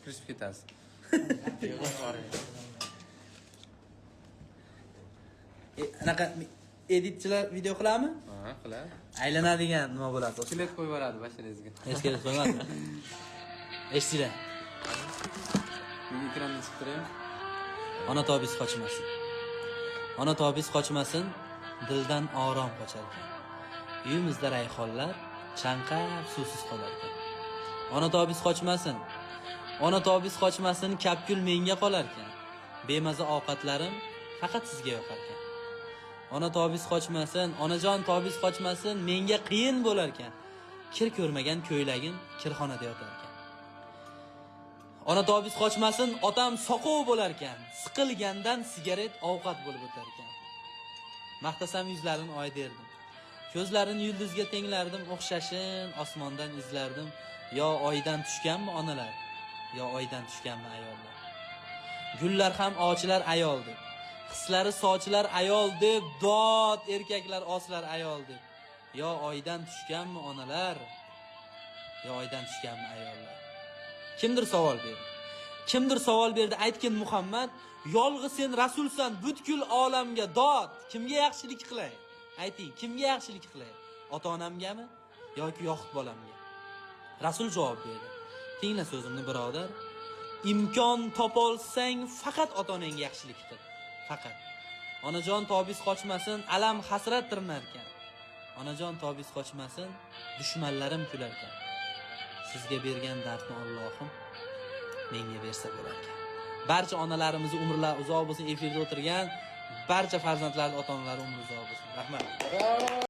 Kirishib ketasiz. Anaqa editchilar video qiladimi? Ha, qiladi. Aylanadigan nima bo'ladi? Kilet qo'yib yuboradi basharangizga. Hech kerak qo'ymadimi? Eshitinglar. Men ekrandan chiqib turaman. Ona tobis qochmasin. Ona tobis qochmasin, dildan orom qochar ekan. Uyimizda rayhonlar chanqab suvsiz qolar ekan. Ona tobis qochmasin. Ona tobis qochmasin, kapkul menga qolar ekan. Bemaza ovqatlarim faqat sizga yoqar ekan. Ona tobis qochmasin, onajon tobis qochmasin, menga qiyin bo'lar ekan. Kir ko'rmagan ko'ylagim kirxonada yotar ekan. Ona tobis qochmasin, otam soqov bo'lar ekan. Siqilgandan sigaret ovqat bo'lib o'tar ekan. Maqtasam yuzlarini oy derdim. Ko'zlarini yulduzga tenglardim, o'xshashin osmondan izlardim. Yo oydan tushganmi onalar, yo oydan tushganmi ayollar. Gullar ham ochilar ayol deb, hislari sochilar ayol deb, dod erkaklar oslar ayol deb. Yo oydan tushganmi onalar, yo oydan tushganmi ayollar. Kimdir savol berdi. Kimdir savol berdi, aytgin Muhammad, yolg'iz sen rasulsan, butkul olamga dod. Kimga yaxshilik qilay? Ayting, kimga yaxshilik qilay? Ota-onamgami yoki yoxud bolamga? Rasul javob berdi. Tingla so'zimni birodar. Imkon topolsang faqat ota-onangga yaxshilik qil. Faqat. Onajon tobis qochmasin, alam hasrat tirnar ekan. Onajon tobis qochmasin, dushmanlarim kular ekan. Sizga bergan dardni Allohim menga bersa bo'lar ekan. Barcha onalarimizni umrlari uzoq bo'lsin, efirda o'tirgan barcha farzandlarning ota-onalari umri uzoq bo'lsin. Rahmat.